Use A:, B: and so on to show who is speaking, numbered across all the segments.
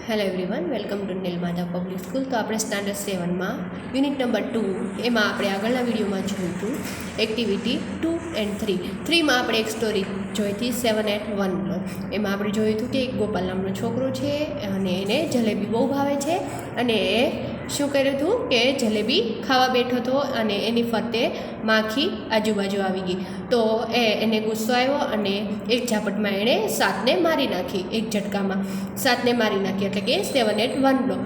A: Hello everyone, welcome to Neelmadhav public school. તો આપણે standard 7માં unit number 2 એમાં આપણે આગળના વિડીયોમાં જોયું હતું એક્ટિવિટી 2 and 3. 3માં આપણે એક સ્ટોરી જોઈ હતી 7 at 1. એમાં આપણે જોયું હતું કે એક ગોપાલ નામનો છોકરો છે અને એને જલેબી બહુ ભાવે છે અને એ શું કર્યું હતું કે જલેબી ખાવા બેઠો હતો અને એની ફરતે માખી આજુબાજુ આવી ગઈ. તો એને ગુસ્સો આવ્યો અને એક ઝાપટમાં એણે 7ને મારી નાખી. એક ઝટકામાં 7ને મારી નાખી, એટલે કે 7 at 1 લો.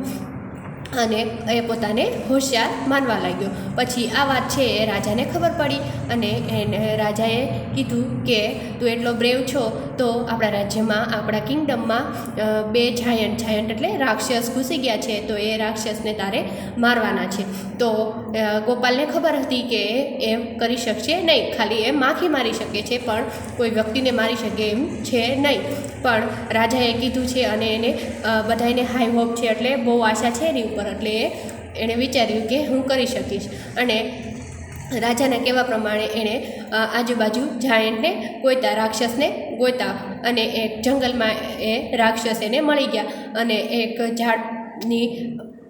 A: અને એ પોતાને હોશિયાર માનવા લાગ્યો. પછી આ વાત છે એ રાજાને ખબર પડી અને એને રાજાએ કીધું કે તું એટલો બ્રેવ છો તો આપણા રાજ્યમાં, આપણા કિંગડમમાં 2 જાયન્ટ એટલે રાક્ષસ ઘૂસી ગયા છે, તો એ રાક્ષસને તારે મારવાના છે. તો ગોપાલને ખબર હતી કે એ કરી શકશે નહીં, ખાલી એ માખી મારી શકે છે પણ કોઈ વ્યક્તિને મારી શકે એમ છે નહીં. પણ રાજાએ કીધું છે અને એને બધાને હાઈ હોપ છે, એટલે બહુ આશા છે એની ઉપર, એટલે એણે વિચાર્યું કે હું કરી શકીશ. અને રાજાના કહેવા પ્રમાણે એણે આજુબાજુ જાયન્ટને ગોતા, રાક્ષસને ગોતા, અને એક જંગલમાં એ રાક્ષસ એને મળી ગયા અને એક ઝાડની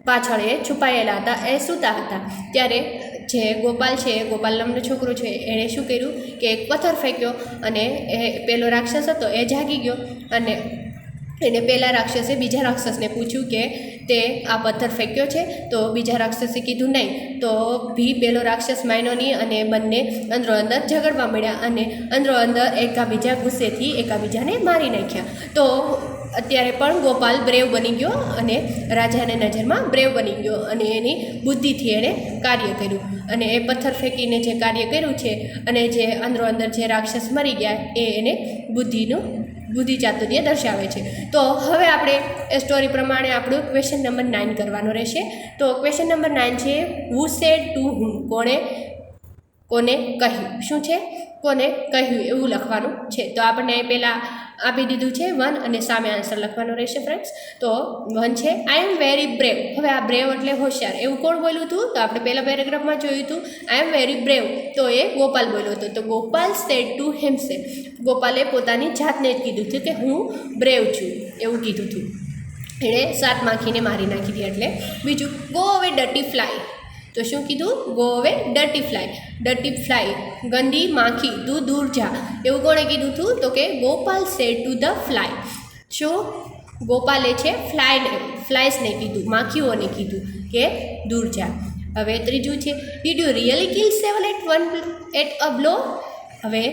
A: પાછળ એ છુપાયેલા હતા, એ સૂતા હતા. ત્યારે જે ગોપાલ છે, ગોપાલ નામનો છોકરો છે, એણે શું કર્યું કે એક પથ્થર ફેંક્યો અને એ પેલો રાક્ષસ હતો એ જાગી ગયો. અને એને પહેલાં રાક્ષસે બીજા રાક્ષસને પૂછ્યું કે તે આ પથ્થર ફેંક્યો છે, તો બીજા રાક્ષસે કીધું નહીં. તો પેલો રાક્ષસ માન્યો નહીં અને બંને અંદરો અંદર ઝઘડવા મળ્યા અને અંદરો અંદર એકાબીજા ગુસ્સેથી એકાબીજાને મારી નાખ્યા. તો અત્યારે પણ ગોપાલ બ્રેવ બની ગયો અને રાજાની નજરમાં બ્રેવ બની ગયો અને એની બુદ્ધિથી એણે કાર્ય કર્યું. અને એ પથ્થર ફેંકીને જે કાર્ય કર્યું છે અને જે અંદરો અંદર જે રાક્ષસ મરી ગયા એ એને બુદ્ધિ ચાતુર્ય દર્શાવે છે. તો હવે આપણે એ સ્ટોરી પ્રમાણે આપણું ક્વેશ્ચન નંબર 9 કરવાનો રહેશે. તો ક્વેશ્ચન નંબર 9 છે હુ સેડ ટુ હુમ, કોને કહ્યું. શું છે? કોને કહ્યું એવું લખવાનું છે. તો આપણને પહેલાં આપી દીધું છે 1 અને સામે આન્સર લખવાનો રહેશે ફ્રેન્ડ્સ. તો 1 છે આઈ એમ વેરી બ્રેવ. હવે આ બ્રેવ એટલે હોશિયાર, એવું કોણ બોલ્યું હતું? તો આપણે પહેલા પેરેગ્રાફમાં જોયું હતું આઈ એમ વેરી બ્રેવ, તો એ ગોપાલ બોલ્યો હતો. તો ગોપાલ સેડ ટુ હિમસેલ્ફ, ગોપાલે પોતાની જાતને જ કીધું હતું કે હું બ્રેવ છું, એવું કીધું હતું. એણે 7 માખીને મારી નાખી હતી. એટલે બીજું ગો અવે ડર્ટી ફ્લાય. તો શું કીધું? ગો અવે ડર્ટી ફ્લાય. ડર્ટી ફ્લાય, ગંદી માખી, તું દૂર જા, એવું કોણે કીધું હતું? તો કે Gopal said to the fly. શું? ગોપાલે છે ફ્લાયસને કીધું, માખીઓને કીધું કે દૂર જા. હવે ત્રીજું છે did you really kill 7 at 1 at a blow. હવે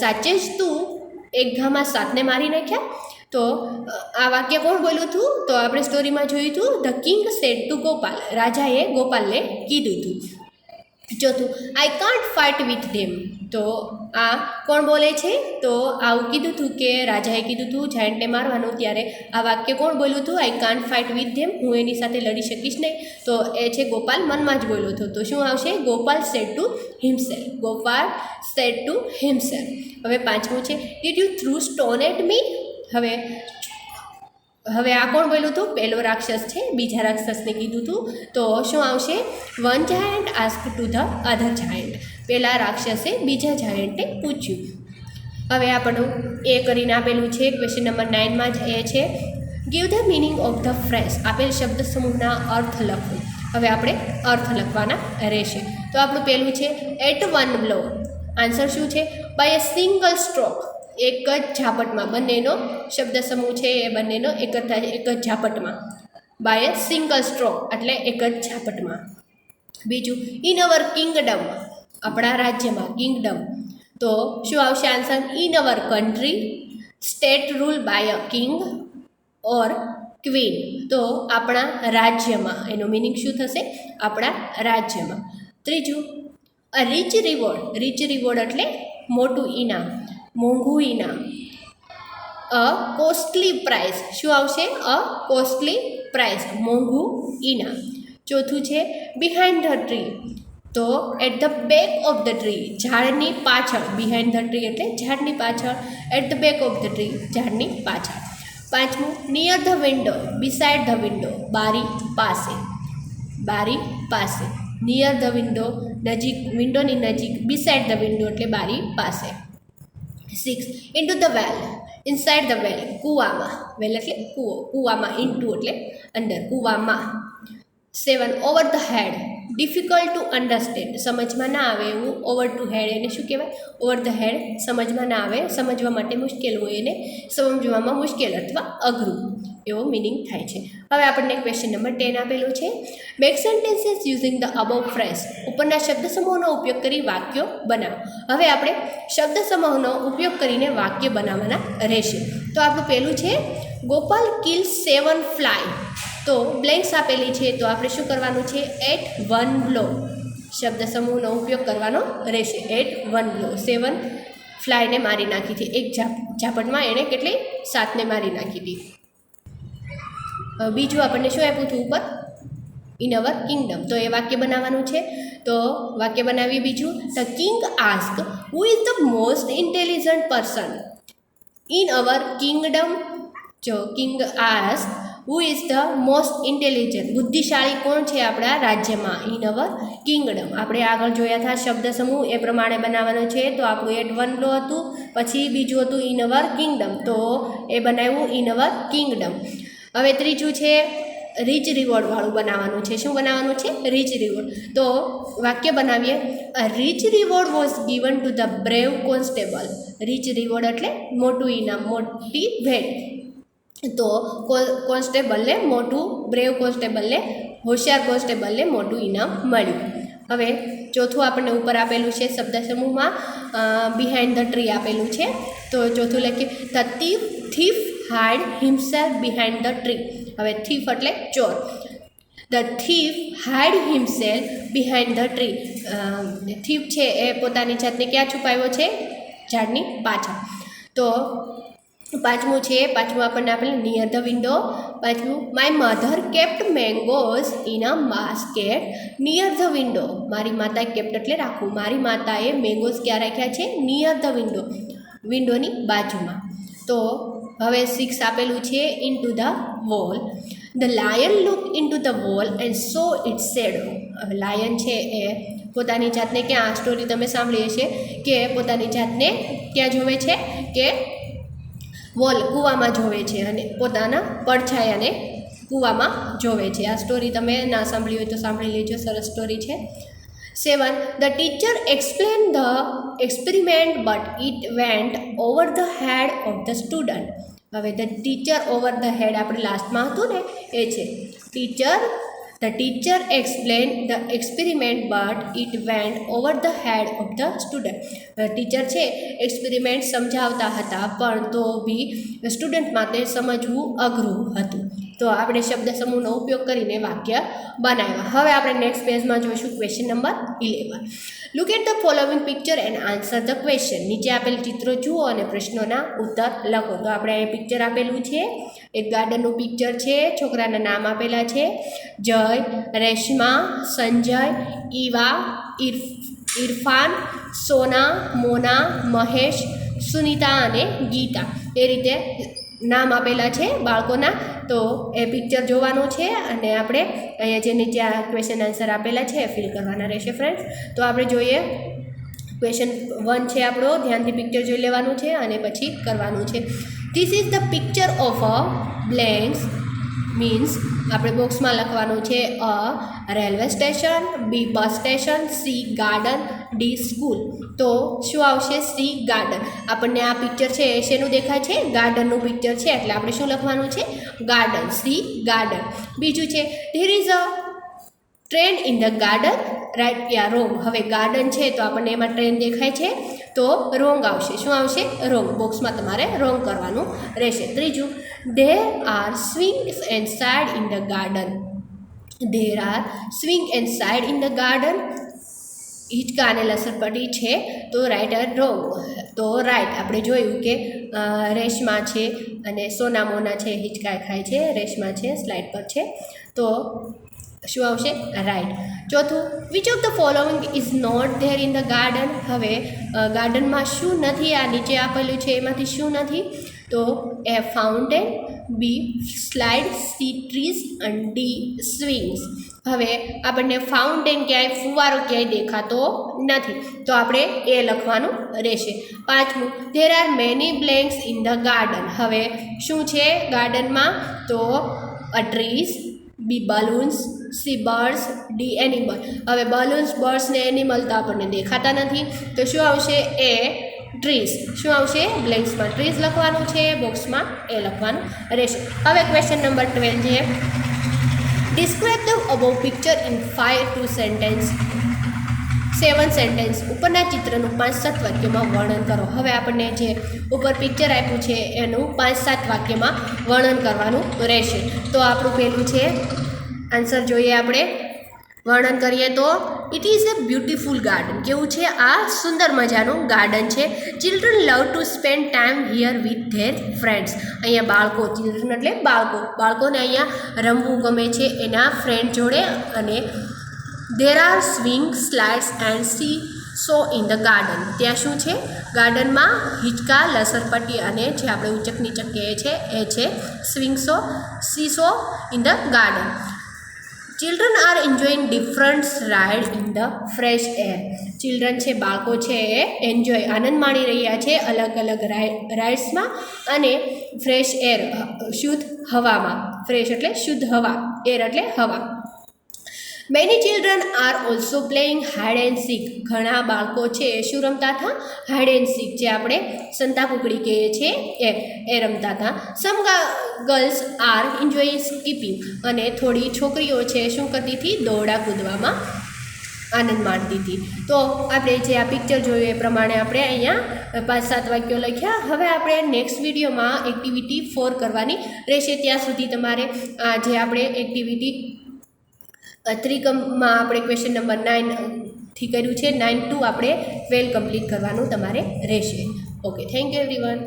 A: સાચે જ તું એક ઘામાં 7ને મારી નાખ્યા? તો આ વાક્ય કોણ બોલ્યું હતું? તો આપણે સ્ટોરીમાં જોયું હતું the king said to Gopal, રાજાએ ગોપાલને કીધું હતું. ચોથું I can't fight with them. તો આ કોણ બોલે છે? તો આવું કીધું હતું કે રાજાએ કીધું હતું જાયન્ટને મારવાનું, ત્યારે આ વાક્ય કોણ બોલ્યું હતું? I can't fight with them, હું એની સાથે લડી શકીશ નહીં. તો એ છે ગોપાલ મનમાં જ બોલ્યો હતો. તો શું આવશે? Gopal said to himself. Gopal said to himself. હવે પાંચમું છે did you throw stone at me. હવે આ કોણ બોલ્યું હતું? પહેલો રાક્ષસ છે, બીજા રાક્ષસને કીધું હતું. તો શું આવશે? 1 giant ask to the other giant. પહેલા રાક્ષસે બીજા જાયન્ટને પૂછ્યું. હવે આપણું એ કરીને આપેલું છે ક્વેશ્ચન નંબર 9માં જ એ છે give the meaning of the phrase. આપેલ શબ્દ સમૂહના અર્થ લખો. હવે આપણે અર્થ લખવાના રહેશે. તો આપણું પહેલું છે એટ 1 બ્લો. આન્સર શું છે? બાય અ સિંગલ સ્ટ્રોક, એક જ ઝાપટમાં. બંનેનો શબ્દ સમૂહ છે એ બંનેનો એક જ ઝાપટમાં. બાય અ સિંગલ સ્ટ્રોક એટલે એક જ ઝાપટમાં. બીજું ઇન અવર કિંગડમ, આપણા રાજ્યમાં, કિંગડમ. તો શું આવશે answer? In our country state rule by a king or queen. તો આપણા રાજ્યમાં, એનો મિનિંગ શું થશે? આપણા રાજ્યમાં. ત્રીજું a rich reward. Rich reward એટલે મોટું ઇનામ, મોંઘું ઇનામ. A costly prize. શું આવશે? અ કોસ્ટલી પ્રાઇઝ, મોંઘું ઇનામ. ચોથું છે બિહાઇન્ડ ધ ટ્રી. તો at the back of the tree, ઝાડની પાછળ. બિહાઇન્ડ ધ ટ્રી એટલે ઝાડની પાછળ. At the back of the tree, ઝાડની પાછળ. પાંચમું near the window, beside the window, બારી પાસે. બારી પાસે. નિયર ધ વિન્ડો, નજીક, વિન્ડોની નજીક. બિસાઇડ ધ વિન્ડો એટલે બારી પાસે. 6 into the well. Inside the વેલ, કૂવામાં, વેલ એટલે કૂવો, કૂવામાં, ઇનટુ એટલે અંદર, કૂવામાં. 7 over the head, difficult to understand, સમજમાં ના આવે એવું. ઓવર ટુ હેડ એને શું કહેવાય? ઓવર ધ હેડ, સમજમાં ના આવે, સમજવા માટે મુશ્કેલ હોય એને સમજવામાં મુશ્કેલ અથવા અઘરું એવો મિનિંગ થાય છે. હવે આપણને ક્વેશ્ચન નંબર 10 આપેલું છે. Make sentences using the above phrase, ઉપરના શબ્દ સમૂહનો ઉપયોગ કરી વાક્યો બનાવો. હવે આપણે શબ્દ સમૂહનો ઉપયોગ કરીને વાક્ય બનાવવાના રહેશે. તો આપણું પહેલું છે ગોપાલ કિલ્સ 7 ફ્લાય. તો બ્લેન્ક્સ આપેલી છે, તો આપણે શું કરવાનું છે? એટ 1 બ્લો, શબ્દ સમૂહનો ઉપયોગ કરવાનો રહેશે. એટ 1 બ્લો 7 ફ્લાયને મારી નાખી હતી. એક ઝાપટમાં એણે કેટલી? 7ને મારી નાખી હતી. બીજું આપણને શું આપ્યું હતું ઉપર? In our kingdom. તો એ વાક્ય બનાવવાનું છે. તો વાક્ય બનાવીએ. બીજું, the king ask who is the most intelligent person in our kingdom. જો king ask who is the most intelligent, બુદ્ધિશાળી કોણ છે આપણા રાજ્યમાં? In our kingdom. આપણે આગળ જોયા હતા શબ્દ સમૂહ એ પ્રમાણે બનાવવાનો છે. તો આપણું એટ 1 બ્લો હતું, પછી બીજું હતું ઇન અવર કિંગડમ, તો એ બનાવ્યું ઇન અવર કિંગડમ. હવે ત્રીજું છે રીચ રિવોર્ડવાળું બનાવવાનું છે. શું બનાવવાનું છે? Rich reward. તો વાક્ય બનાવીએ. A rich reward was given to the brave constable. Rich reward એટલે મોટું ઇનામ, મોટી ભેટ. તો કોન્સ્ટેબલને મોટું, બ્રેવ કોન્સ્ટેબલને, હોશિયાર કોન્સ્ટેબલને મોટું ઇનામ મળ્યું. હવે ચોથું આપણને ઉપર આપેલું છે શબ્દ સમૂહમાં બિહાઇન્ડ ધ ટ્રી આપેલું છે. તો ચોથું લખીએ the thief hide himself behind the tree. હવે થીફ એટલે ચોર. The thief hide himself behind the tree. Thief છે એ પોતાની જાતને ક્યાં છુપાવ્યો છે? ઝાડની પાછળ. તો પાંચમું આપણને આપેલું નિયર ધ વિન્ડો. પાંચમું, my mother kept mangoes in a basket near the window. મારી માતાએ કેપ્ટ એટલે રાખવું. મારી માતાએ મેંગોઝ ક્યાં રાખ્યા છે? નિયર ધ વિન્ડો, વિન્ડોની બાજુમાં. તો હવે 6 આપેલું છે into the wall. The lion look into the wall and saw its shadow. હવે લાયન છે એ પોતાની જાતને ક્યાં, આ સ્ટોરી તમે સાંભળીએ છે કે પોતાની જાતને ક્યાં જોવે છે? કે વોલ, કૂવામાં જોવે છે, અને પોતાના પડછાયાને કૂવામાં જોવે છે. આ સ્ટોરી તમે ના સાંભળી હોય તો સાંભળી લેજો, સરસ સ્ટોરી છે. 7 the teacher explain the experiment but it went over the head of the student. હવે the teacher over the head આપણે લાસ્ટમાં હતું ને એ છે the teacher explain the experiment but it went over the head of the student. Teacher છે experiment સમજાવતા હતા, પણ તો બી સ્ટુડન્ટ માટે સમજવું અઘરું હતું. તો આપણે શબ્દ સમૂહનો ઉપયોગ કરીને વાક્ય બનાવ્યા. હવે આપણે નેક્સ્ટ પેજમાં જોઈશું question number 11. Look at the following picture and answer the question. નીચે આપેલ ચિત્રો જુઓ અને પ્રશ્નોના ઉત્તર લખો. તો આપણે અહીં પિક્ચર આપેલું છે, એક ગાર્ડનનું પિક્ચર છે. છોકરાના નામ આપેલા છે જય, રેશમા, સંજય, ઈવા, ઇરફાન, સોના, મોના, મહેશ, સુનિતા અને ગીતા. એ રીતે નામ આપેલા છે બાળકોના. તો એ પિક્ચર જોવાનું છે અને આપણે અહીંયા જે નીચે આ ક્વેશ્ચન આન્સર આપેલા છે એ ફિલ કરવાના રહેશે ફ્રેન્ડ્સ. તો આપણે જોઈએ ક્વેશ્ચન 1 છે આપણો, ધ્યાનથી પિક્ચર જોઈ લેવાનું છે અને પછી કરવાનું છે. This is the picture of a blanks means આપણે બોક્સમાં લખવાનું છે A railway station, B bus station, C garden, D school. તો શું આવશે? C garden. આપણને આ પિક્ચર છે એ શેનું દેખાય છે? ગાર્ડનનું પિક્ચર છે, એટલે આપણે શું લખવાનું છે? Garden, C garden. બીજું છે there is a train in the garden, right yeah wrong. હવે ગાર્ડન છે તો આપણને એમાં ટ્રેન દેખાય છે, તો રોંગ આવશે. શું આવશે? રોંગ. બોક્સમાં તમારે રોંગ કરવાનું રહેશે. ત્રીજું, there are swing and side in the garden. There are swing and side in the garden. હિંચકા અને લસરપટ્ટી છે, તો રાઈટ આર રોંગ. તો રાઈટ આપણે જોયું કે રેશમા છે અને સોના મોના છે, હિંચકા ખાય છે, રેશમા છે સ્લાઇડ પર છે, તો શું આવશે? રાઈટ. ચોથું, which of the following is not there in the garden. હવે ગાર્ડનમાં શું નથી? આ નીચે આપેલું છે એમાંથી શું નથી? તો એ ફાઉન્ટેન, બી સ્લાઇડ, સી ટ્રીઝ અને ડી સ્વિંગ્સ. હવે આપણને ફાઉન્ટેન ક્યાંય ફુવારો ક્યાંય દેખાતો નથી, તો આપણે એ લખવાનું રહેશે. પાંચમું, there are many blanks in the garden. હવે શું છે ગાર્ડનમાં? તો trees, B balloons, C birds, D animal. હવે બલૂન્સ, બર્ડ્સ ને એનિમલ તો આપણને દેખાતા નથી, તો શું આવશે? A trees. શું આવશે? બ્લેન્ક્સમાં ટ્રીઝ લખવાનું છે, બોક્સમાં એ લખવાનું રહેશે. હવે ક્વેશ્ચન નંબર 12 છે, describe the above picture in 5 to 7 sentence. ઉપરના ચિત્રનું 5-7 વાક્યમાં વર્ણન કરો. હવે આપણને જે ઉપર પિક્ચર આપ્યું છે એનું 5-7 વાક્યમાં વર્ણન કરવાનું રહેશે. તો આપણું પહેલું છે, આન્સર જોઈએ આપણે. વર્ણન કરીએ તો, it is a beautiful garden. કેવું છે? આ સુંદર મજાનું ગાર્ડન છે. Children love to spend time here with their friends. અહીંયા બાળકો, ચિલ્ડ્રન એટલે બાળકોને અહીંયા રમવું ગમે છે એના ફ્રેન્ડ જોડે. અને there are swing, slides and C so in the garden. ત્યાં શું છે? ગાર્ડનમાં હિંચકા, લસરપટ્ટી અને જે આપણે ઉચક નીચક કહીએ છીએ એ છે swings, seesaw in the garden. Children are enjoying different ride in the fresh air. Children છે, બાળકો છે એ એન્જોય, આનંદ માણી રહ્યા છે અલગ અલગ રાઇડ્સમાં અને ફ્રેશ એર, શુદ્ધ હવામાં. ફ્રેશ એટલે શુદ્ધ હવા, એર એટલે હવા. Many children are also playing hide and seek. ઘણા બાળકો છે એ શું રમતા હતા? હાઇડ એન્ડ સીક, જે આપણે સંતાકુકડી કહીએ છીએ એ રમતા હતા. સમ ગર્લ્સ આર એન્જોયિંગ સ્કીપિંગ. અને થોડી છોકરીઓ છે શું કરતી હતી? દોરડા કૂદવામાં આનંદ માણતી હતી. તો આપણે જે આ પિક્ચર જોયું એ પ્રમાણે આપણે અહીંયા 5-7 વાક્યો લખ્યા. હવે આપણે નેક્સ્ટ વિડીયોમાં એક્ટિવિટી 4 કરવાની રહેશે. ત્યાં સુધી તમારે આ જે આપણે એક્ટિવિટી 3માં આપણે ક્વેશ્ચન નંબર 9થી કર્યું છે, 9 to આપણે 12 કમ્પ્લીટ કરવાનું તમારે રહેશે. Okay, thank you everyone.